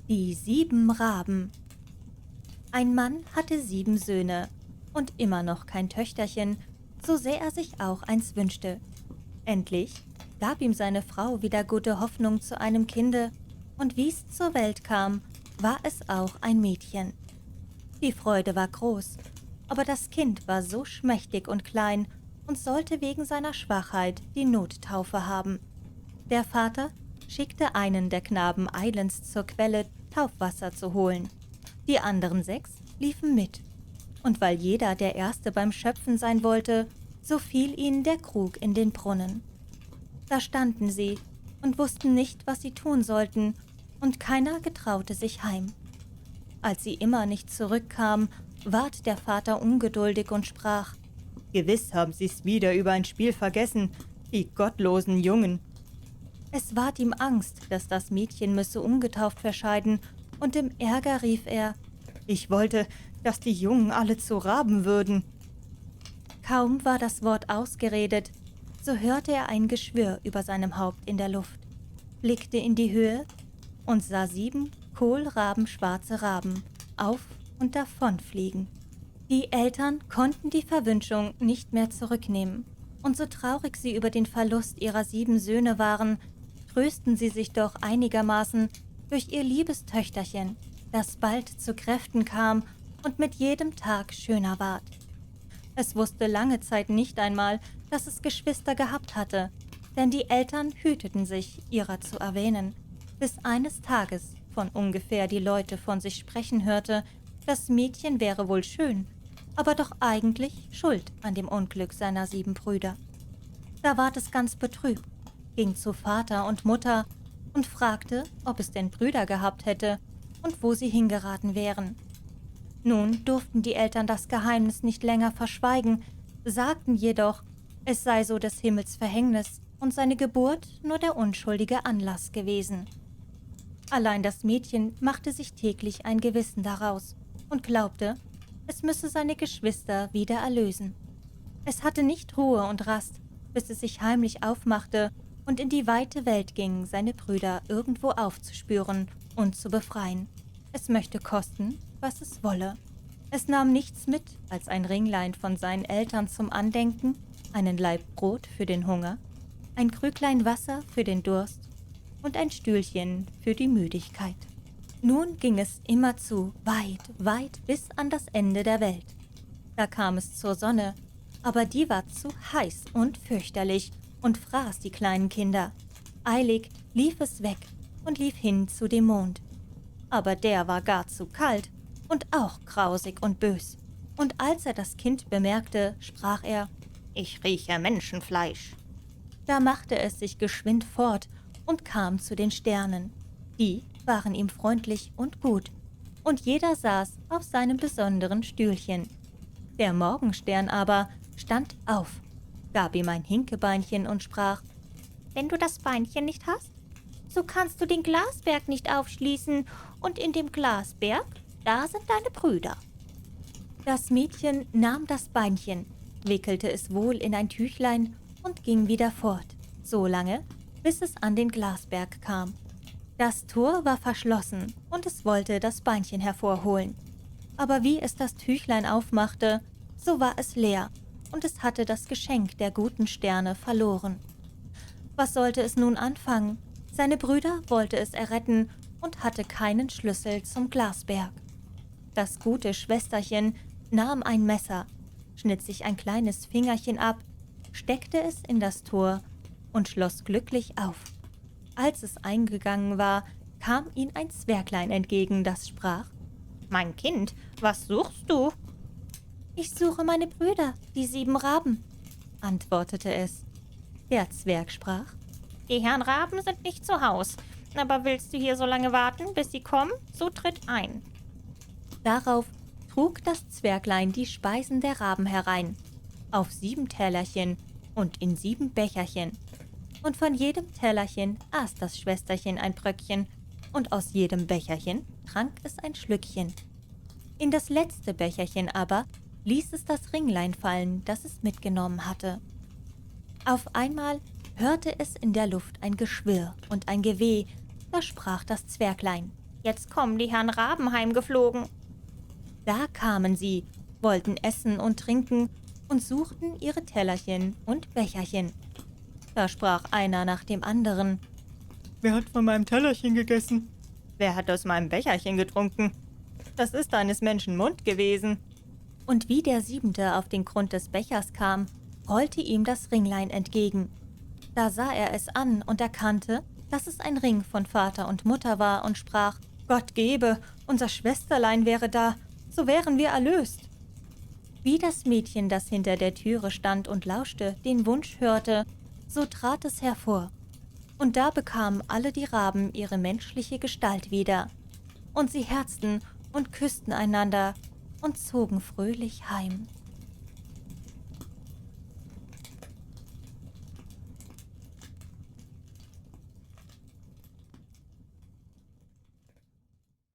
Die 7 Raben. Ein Mann hatte 7 Söhne und immer noch kein Töchterchen, so sehr er sich auch eins wünschte. Endlich gab ihm seine Frau wieder gute Hoffnung zu einem Kinde, und wie es zur Welt kam, war es auch ein Mädchen. Die Freude war groß, aber das Kind war so schmächtig und klein und sollte wegen seiner Schwachheit die Nottaufe haben. Der Vater schickte einen der Knaben eilends zur Quelle, Taufwasser zu holen. Die anderen 6 liefen mit. Und weil jeder der Erste beim Schöpfen sein wollte, so fiel ihnen der Krug in den Brunnen. Da standen sie und wussten nicht, was sie tun sollten, und keiner getraute sich heim. Als sie immer nicht zurückkamen, ward der Vater ungeduldig und sprach: »Gewiss haben sie's wieder über ein Spiel vergessen, die gottlosen Jungen.« Es ward ihm Angst, dass das Mädchen müsse umgetauft verscheiden, und im Ärger rief er: »Ich wollte, dass die Jungen alle zu Raben würden.« Kaum war das Wort ausgeredet, so hörte er ein Geschwirr über seinem Haupt in der Luft, blickte in die Höhe und sah 7 kohlrabenschwarze Raben auf und davonfliegen. Die Eltern konnten die Verwünschung nicht mehr zurücknehmen, und so traurig sie über den Verlust ihrer 7 Söhne waren, trösten sie sich doch einigermaßen durch ihr liebes Töchterchen, das bald zu Kräften kam und mit jedem Tag schöner ward. Es wusste lange Zeit nicht einmal, dass es Geschwister gehabt hatte, denn die Eltern hüteten sich, ihrer zu erwähnen, bis eines Tages von ungefähr die Leute von sich sprechen hörte, das Mädchen wäre wohl schön, aber doch eigentlich schuld an dem Unglück seiner 7 Brüder. Da ward es ganz betrübt, ging zu Vater und Mutter und fragte, ob es denn Brüder gehabt hätte und wo sie hingeraten wären. Nun durften die Eltern das Geheimnis nicht länger verschweigen, sagten jedoch, es sei so des Himmels Verhängnis und seine Geburt nur der unschuldige Anlass gewesen. Allein das Mädchen machte sich täglich ein Gewissen daraus und glaubte, es müsse seine Geschwister wieder erlösen. Es hatte nicht Ruhe und Rast, bis es sich heimlich aufmachte und in die weite Welt ging, seine Brüder irgendwo aufzuspüren und zu befreien. Es möchte kosten, was es wolle. Es nahm nichts mit als ein Ringlein von seinen Eltern zum Andenken, einen Laib Brot für den Hunger, ein Krüglein Wasser für den Durst und ein Stühlchen für die Müdigkeit. Nun ging es immerzu weit, weit bis an das Ende der Welt. Da kam es zur Sonne, aber die war zu heiß und fürchterlich und fraß die kleinen Kinder. Eilig lief es weg und lief hin zu dem Mond. Aber der war gar zu kalt und auch grausig und bös. Und als er das Kind bemerkte, sprach er: »Ich rieche Menschenfleisch.« Da machte es sich geschwind fort und kam zu den Sternen. Die waren ihm freundlich und gut, und jeder saß auf seinem besonderen Stühlchen. Der Morgenstern aber stand auf, gab ihm ein Hinkebeinchen und sprach: »Wenn du das Beinchen nicht hast, so kannst du den Glasberg nicht aufschließen, und in dem Glasberg, da sind deine Brüder.« Das Mädchen nahm das Beinchen, wickelte es wohl in ein Tüchlein und ging wieder fort, so lange, bis es an den Glasberg kam. Das Tor war verschlossen und es wollte das Beinchen hervorholen. Aber wie es das Tüchlein aufmachte, so war es leer und es hatte das Geschenk der guten Sterne verloren. Was sollte es nun anfangen? Seine Brüder wollte es erretten und hatte keinen Schlüssel zum Glasberg. Das gute Schwesterchen nahm ein Messer, schnitt sich ein kleines Fingerchen ab, steckte es in das Tor und schloss glücklich auf. Als es eingegangen war, kam ihm ein Zwerglein entgegen, das sprach: »Mein Kind, was suchst du?« »Ich suche meine Brüder, die 7 Raben«, antwortete es. Der Zwerg sprach: »Die Herrn Raben sind nicht zu Haus, aber willst du hier so lange warten, bis sie kommen, so tritt ein.« Darauf trug das Zwerglein die Speisen der Raben herein, auf 7 Tellerchen und in 7 Becherchen. Und von jedem Tellerchen aß das Schwesterchen ein Bröckchen, und aus jedem Becherchen trank es ein Schlückchen. In das letzte Becherchen aber ließ es das Ringlein fallen, das es mitgenommen hatte. Auf einmal hörte es in der Luft ein Geschwirr und ein Geweh, da sprach das Zwerglein: Jetzt kommen die Herren Raben heimgeflogen. Da kamen sie, wollten essen und trinken und suchten ihre Tellerchen und Becherchen. Da sprach einer nach dem anderen: Wer hat von meinem Tellerchen gegessen? Wer hat aus meinem Becherchen getrunken? Das ist eines Menschen Mund gewesen. Und wie der Siebente auf den Grund des Bechers kam, rollte ihm das Ringlein entgegen. Da sah er es an und erkannte, dass es ein Ring von Vater und Mutter war und sprach: Gott gebe, unser Schwesterlein wäre da, so wären wir erlöst. Wie das Mädchen, das hinter der Türe stand und lauschte, den Wunsch hörte, so trat es hervor. Und da bekamen alle die Raben ihre menschliche Gestalt wieder. Und sie herzten und küssten einander und zogen fröhlich heim.